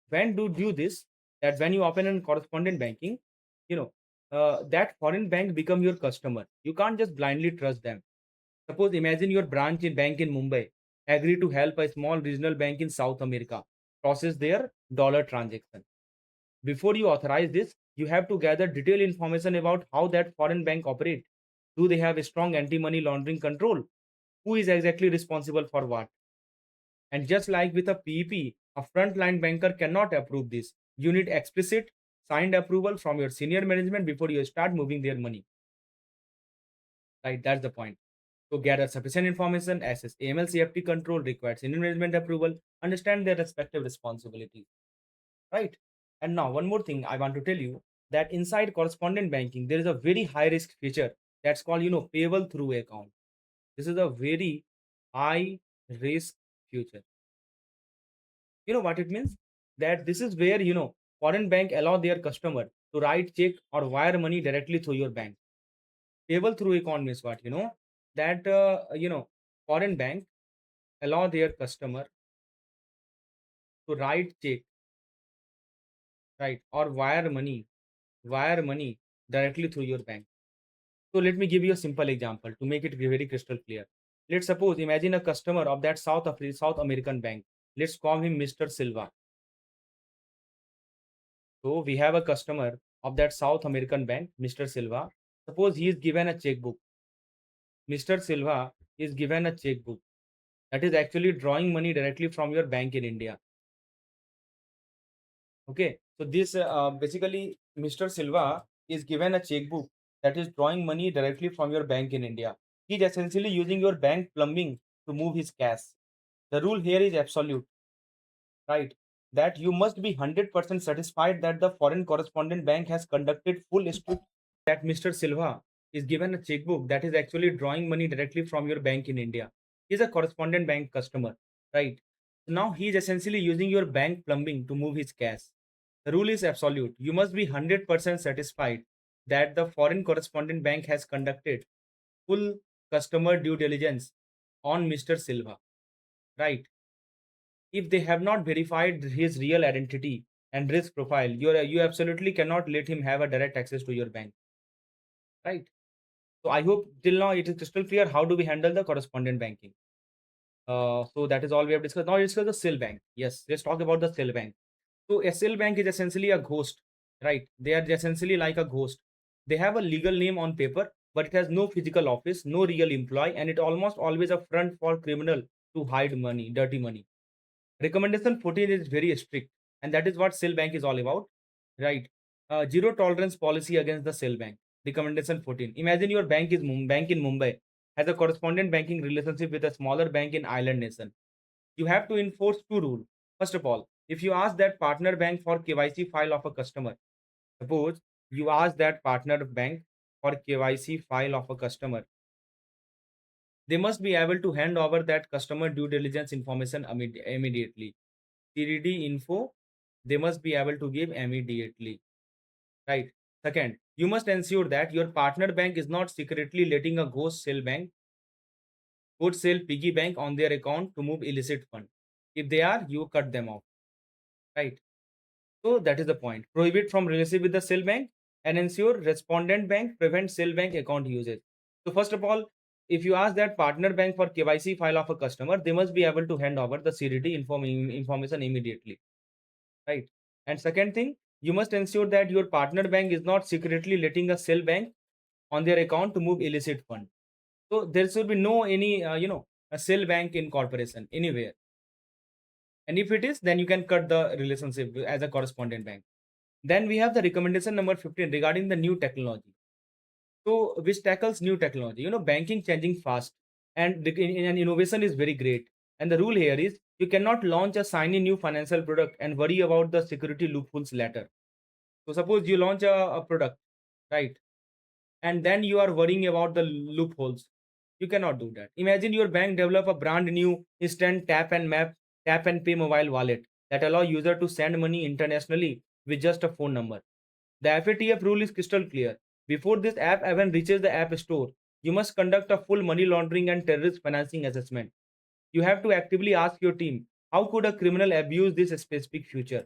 When do do this? That when you open a correspondent banking, you know, that foreign bank become your customer. You can't just blindly trust them. Suppose imagine your branch in bank in Mumbai agree to help a small regional bank in South America process their dollar transaction. Before you authorize this, you have to gather detailed information about how that foreign bank operate. Do they have a strong anti-money laundering control? Who is exactly responsible for what? And just like with a PEP, a frontline banker cannot approve this. You need explicit signed approval from your senior management before you start moving their money. Right? That's the point. So gather sufficient information, assess AML CFT control, requires senior management approval, understand their respective responsibilities. Right? And now one more thing I want to tell you that inside correspondent banking, there is a very high risk feature that's called, payable through account. This is a very high risk feature. You know what it means? That this is where, foreign bank allow their customer to write check or wire money directly through your bank. Payable through account means what? That, foreign bank allow their customer to write check, right? Or wire money directly through your bank. So let me give you a simple example to make it very crystal clear. Let's suppose, imagine a customer of that South American bank. Let's call him Mr. Silva. So we have a customer of that South American bank, Mr. Silva. Suppose he is given a checkbook. Mr. Silva is given a checkbook that is actually drawing money directly from your bank in India. Okay, so this basically Mr. Silva is given a checkbook that is drawing money directly from your bank in India. He is essentially using your bank plumbing to move his cash. The rule here is absolute, right? That you must be 100% satisfied that the foreign correspondent bank has conducted full strict that Mr. Silva is given a checkbook that is actually drawing money directly from your bank in India. He's a correspondent bank customer, right? Now he is essentially using your bank plumbing to move his cash. The rule is absolute. You must be 100% satisfied that the foreign correspondent bank has conducted full customer due diligence on Mr. Silva, right? If they have not verified his real identity and risk profile, you absolutely cannot let him have a direct access to your bank, right? So I hope till now it is crystal clear how do we handle the correspondent banking. So that is all we have discussed. Now let's discuss the cell bank. Yes, let's talk about the cell bank. So a cell bank is essentially a ghost, right? They are essentially like a ghost. They have a legal name on paper, but it has no physical office, no real employee, and it almost always a front for criminal to hide money, dirty money. Recommendation 14 is very strict, and that is what cell bank is all about, right? Zero tolerance policy against the cell bank. Recommendation 14. Imagine your bank in Mumbai has a correspondent banking relationship with a smaller bank in island nation. You have to enforce two rules. First of all, if you ask that partner bank for KYC file of a customer, suppose you ask that partner bank for KYC file of a customer, they must be able to hand over that customer due diligence information immediately. TDD info, they must be able to give immediately, right? Second, you must ensure that your partner bank is not secretly letting a ghost sell piggy bank on their account to move illicit fund. If they are, you cut them off, right? So that is the point. Prohibit from relationship with the cell bank and ensure respondent bank prevent cell bank account usage. So first of all, if you ask that partner bank for KYC file of a customer, they must be able to hand over the CDD information immediately, right? And second thing, you must ensure that your partner bank is not secretly letting a cell bank on their account to move illicit fund. So there should be no any a cell bank in corporation anywhere. And if it is, then you can cut the relationship as a correspondent bank. Then we have the recommendation number 15 regarding the new technology. So which tackles new technology. Banking changing fast and and innovation is very great. And the rule here is you cannot launch a shiny new financial product and worry about the security loopholes later. So suppose you launch a product, right? And then you are worrying about the loopholes. You cannot do that. Imagine your bank develop a brand new instant tap and pay mobile wallet that allow user to send money internationally with just a phone number. The FATF rule is crystal clear. Before this app even reaches the app store, you must conduct a full money laundering and terrorist financing assessment. You have to actively ask your team, how could a criminal abuse this specific feature?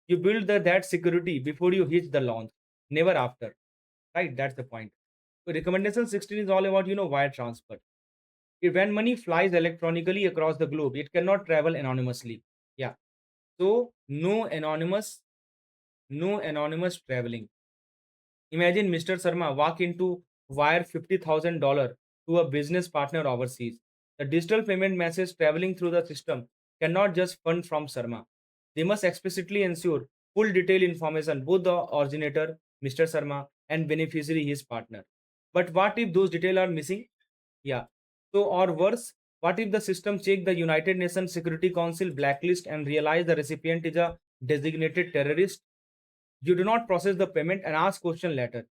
You build that security before you hit the launch, never after. Right? That's the point. So recommendation 16 is all about, wire transfer. When money flies electronically across the globe, it cannot travel anonymously. Yeah. So no anonymous traveling. Imagine Mr. Sharma walk into wire $50,000 to a business partner overseas. The digital payment message traveling through the system cannot just fund from Sharma. They must explicitly ensure full detailed information both the originator, Mr. Sharma, and beneficiary, his partner. But what if those details are missing? Yeah. So or worse, what if the system check the United Nations Security Council blacklist and realize the recipient is a designated terrorist? You do not process the payment and ask question later.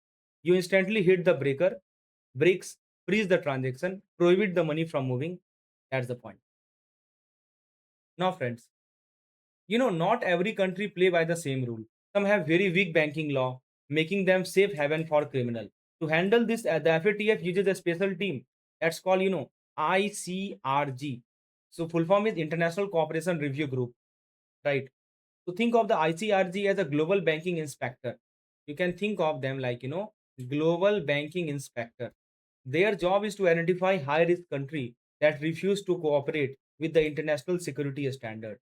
You instantly hit the brakes, freeze the transaction, prohibit the money from moving. That's the point. Now, friends, not every country play by the same rule. Some have very weak banking law, making them safe haven for criminal. To handle this, the FATF uses a special team that's called, ICRG. So full form is International Cooperation Review Group, right? So think of the ICRG as a global banking inspector. You can think of them like, global banking inspector. Their job is to identify high risk country that refuse to cooperate with the international security standard.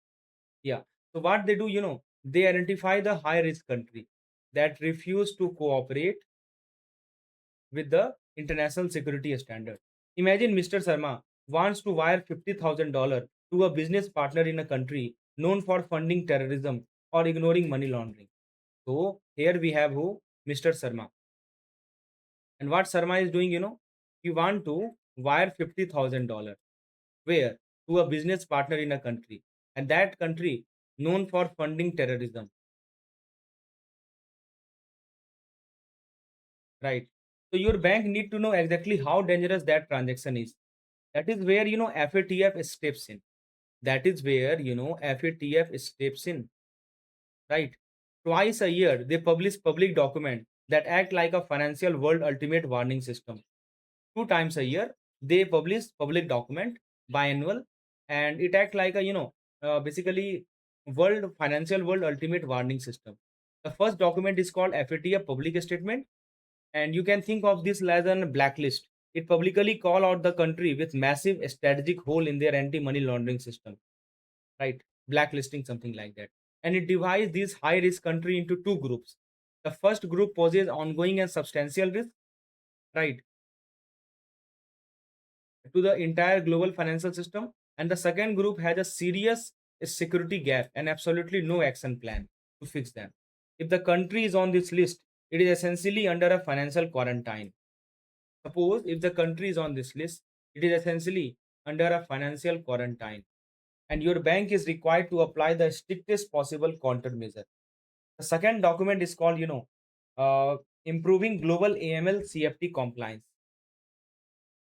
Yeah. So what they do, they identify the high risk country that refuse to cooperate with the international security standard. Imagine Mr. Sharma wants to wire $50,000 to a business partner in a country known for funding terrorism or ignoring money laundering. So here we have who? Mr. Sharma. And what Sharma is doing, he want to wire $50,000 where? To a business partner in a country. And that country known for funding terrorism. Right. So your bank need to know exactly how dangerous that transaction is. That is where FATF steps in. That is where FATF steps in, right? Twice a year they publish public document that act like a financial world ultimate warning system. Two times a year they publish public document, biannual, and it act like a basically world financial world ultimate warning system. The first document is called FATF public statement, and you can think of this as a blacklist. It publicly call out the country with massive strategic hole in their anti money laundering system, right? Blacklisting, something like that. And it divides these high risk country into two groups. The first group poses ongoing and substantial risk, right, to the entire global financial system, and the second group has a serious security gap and absolutely no action plan to fix them. If the country is on this list, it is essentially under a financial quarantine. Suppose if the country is on this list, it is essentially under a financial quarantine, and your bank is required to apply the strictest possible countermeasure. The second document is called, improving global AML CFT compliance.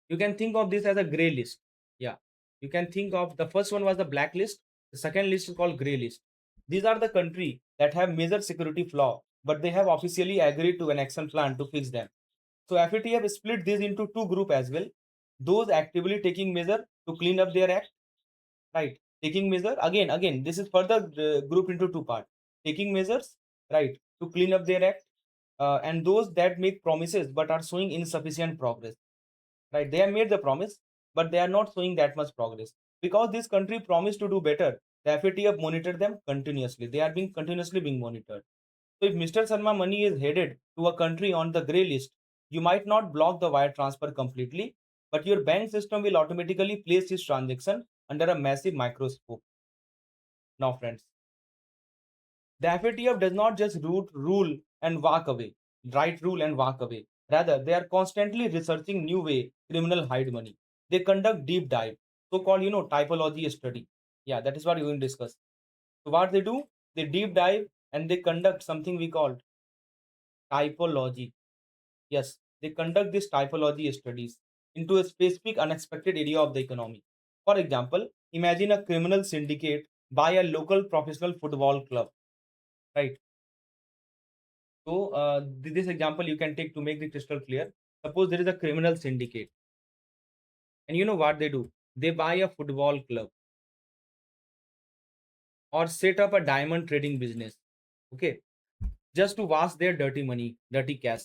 You can think of this as a gray list. Yeah, you can think of the first one was the blacklist. The second list is called gray list. These are the country that have major security flaw, but they have officially agreed to an action plan to fix them. So FATF split this into two group as well. Those actively taking measure to clean up their act, right? Taking measure again. This is further grouped into two parts. Taking measures, right, to clean up their act, and those that make promises but are showing insufficient progress, right? They have made the promise, but they are not showing that much progress because this country promised to do better. The FATF monitored them continuously. They are being continuously being monitored. So if Mr. Sharma money is headed to a country on the gray list, you might not block the wire transfer completely, but your bank system will automatically place his transaction under a massive microscope. Now, friends, the FATF does not just rule and walk away, write rule and walk away. Rather, they are constantly researching new way criminal hide money. They conduct deep dive, so-called typology study. Yeah, that is what we will discuss. So what they do, they deep dive and they conduct something we call typology. Yes, they conduct this typology studies into a specific unexpected area of the economy. For example, imagine a criminal syndicate by a local professional football club, right? So, this example you can take to make the crystal clear. Suppose there is a criminal syndicate, and you know what they do? They buy a football club or set up a diamond trading business, okay, just to wash their dirty money, dirty cash.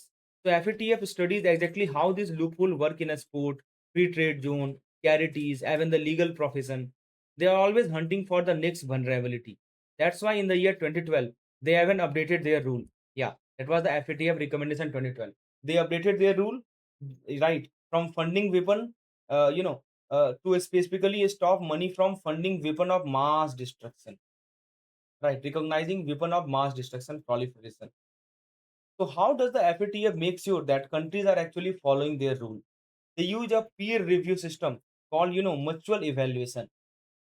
So, FATF studies exactly how this loophole work in a sport, free trade zone, charities, even the legal profession. They are always hunting for the next vulnerability. That's why in the year 2012, they haven't updated their rule. Yeah, that was the FATF recommendation 2012. They updated their rule, right, from funding weapon, to specifically stop money from funding weapon of mass destruction, right, recognizing weapon of mass destruction proliferation. So how does the FATF make sure that countries are actually following their rule? They use a peer review system called, mutual evaluation.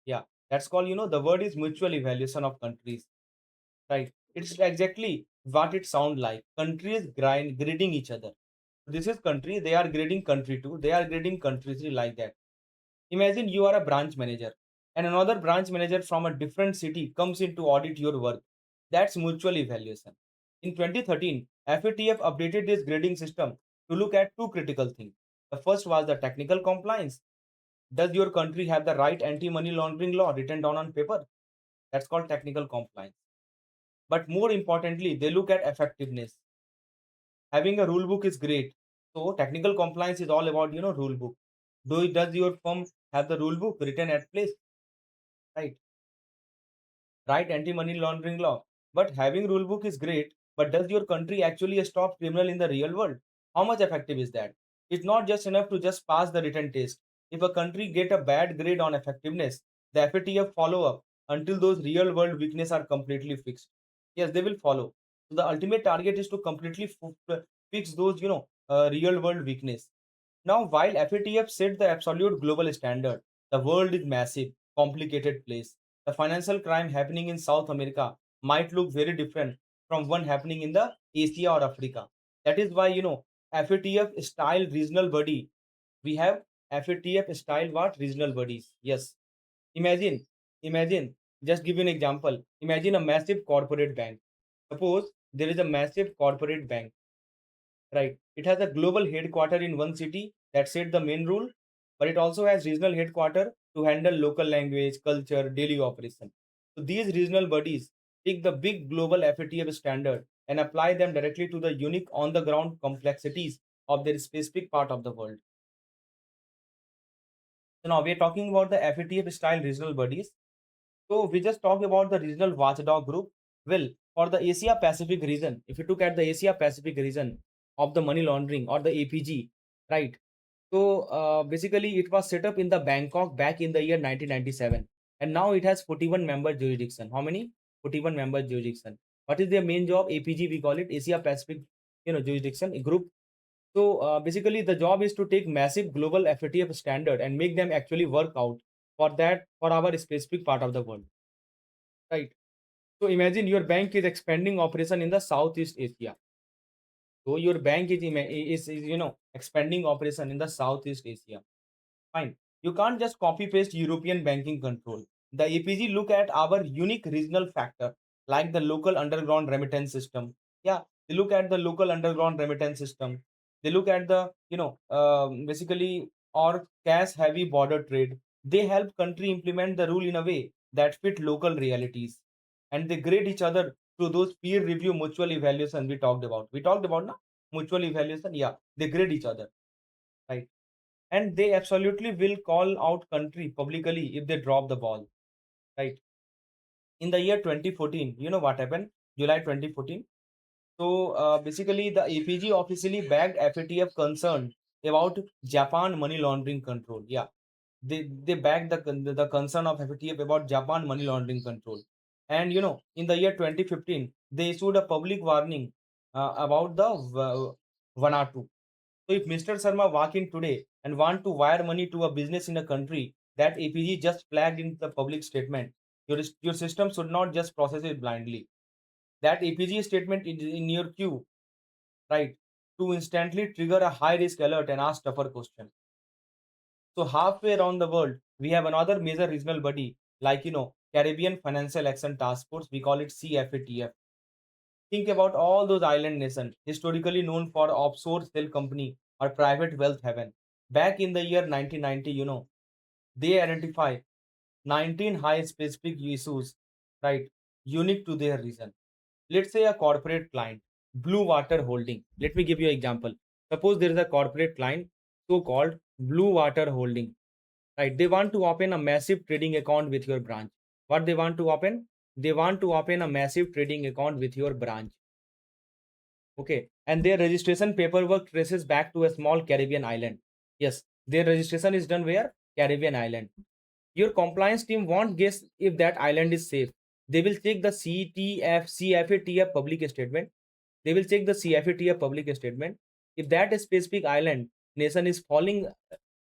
Yeah, that's called, the word is mutual evaluation of countries, right? It's exactly what it sounds like. Countries grading each other. This is country, they are grading country two, they are grading country three, like that. Imagine you are a branch manager and another branch manager from a different city comes in to audit your work. That's mutual evaluation. In 2013, FATF updated this grading system to look at two critical things. The first was the technical compliance. Does your country have the right anti-money laundering law written down on paper? That's called technical compliance. But more importantly, they look at effectiveness. Having a rule book is great. So technical compliance is all about, rule book. Does your firm have the rule book written at place? Right. Right, anti-money laundering law. But having rule book is great, but does your country actually stop criminal in the real world? How much effective is that? It's not just enough to just pass the written test. If a country get a bad grade on effectiveness, the FATF follow up until those real world weaknesses are completely fixed. Yes, they will follow. So the ultimate target is to completely fix those, real world weakness. Now, while FATF set the absolute global standard, the world is massive, complicated place. The financial crime happening in South America might look very different from one happening in the Asia or Africa. That is why, FATF style regional body. We have FATF style what? Regional bodies. Yes. Imagine, imagine, just give you an example. Imagine a massive corporate bank. Suppose there is a massive corporate bank, right? It has a global headquarter in one city that set the main rule, but it also has regional headquarter to handle local language, culture, daily operation. So these regional bodies take the big global FATF standard and apply them directly to the unique on the ground complexities of their specific part of the world. So now we are talking about the FATF style regional bodies. So we just talked about the regional watchdog group. Well, for the Asia Pacific region, if you look at the Asia Pacific region of the money laundering or the APG, right? So basically, it was set up in the Bangkok back in the year 1997, and now it has 41 member jurisdiction. How many? 41 member jurisdiction. What is their main job? APG, we call it Asia Pacific, jurisdiction group. So basically, the job is to take massive global FATF standard and make them actually work out for our specific part of the world, right? So imagine your bank is expanding operation in the Southeast Asia. So your bank is expanding operation in the Southeast Asia. Fine. You can't just copy paste European banking control. The APG look at our unique regional factor like the local underground remittance system. Yeah, they look at the local underground remittance system. They look at the basically or cash heavy border trade. They help country implement the rule in a way that fit local realities, and they grade each other through those peer review mutual evaluation we talked about. We talked about na mutual evaluation. Yeah, they grade each other, right? And they absolutely will call out country publicly if they drop the ball, right? In the year 2014, you know what happened? July 2014. So basically, the APG officially backed FATF concern about Japan money laundering control. Yeah, they backed the concern of FATF about Japan money laundering control. And in the year 2015, they issued a public warning about the Vanuatu. So if Mr. Sharma walk in today and want to wire money to a business in a country that APG just flagged in the public statement, your system should not just process it blindly. That APG statement is in your queue, right, to instantly trigger a high risk alert and ask tougher question. So halfway around the world, we have another major regional body like Caribbean Financial Action Task Force. We call it CFATF. Think about all those island nations, historically known for offshore shell company or private wealth haven. Back in the year 1990, they identify 19 high specific issues, right, unique to their region. Let's say a corporate client, Blue Water Holding. Let me give you an example. Suppose there is a corporate client, so-called Blue Water Holding, right? They want to open a massive trading account with your branch. What they want to open? They want to open a massive trading account with your branch. Okay. And their registration paperwork traces back to a small Caribbean island. Yes. Their registration is done where? Caribbean island. Your compliance team won't guess if that island is safe. They will check the CFATF public statement. They will check the CFATF public statement. If that specific island nation is following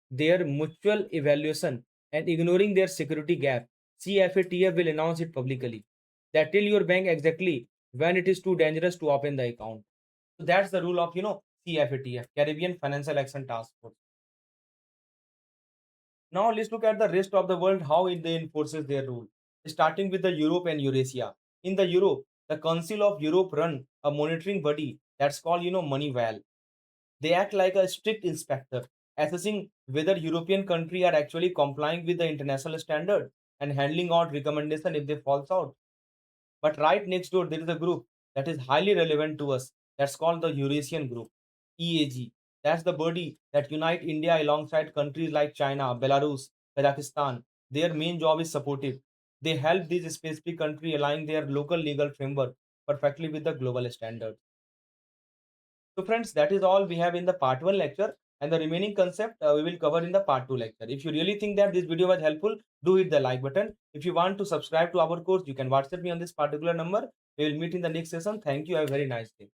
their mutual evaluation and ignoring their security gap, CFATF will announce it publicly. That tell your bank exactly when it is too dangerous to open the account. So that's the rule of CFATF, Caribbean Financial Action Task Force. Now let's look at the rest of the world, how they enforces their rule. Starting with the Europe and Eurasia. In the Europe, the Council of Europe run a monitoring body that's called Moneyval. They act like a strict inspector, assessing whether European countries are actually complying with the international standard and handling out recommendation if they falls out. But right next door, there is a group that is highly relevant to us. That's called the Eurasian Group, EAG. That's the body that unite India alongside countries like China, Belarus, Kazakhstan. Their main job is supportive. They help these specific country align their local legal framework perfectly with the global standards. So friends, that is all we have in the part 1 lecture, and the remaining concept we will cover in the part 2 lecture. If you really think that this video was helpful, do hit the like button. If you want to subscribe to our course, you can WhatsApp me on this particular number. We will meet in the next session. Thank you. Have a very nice day.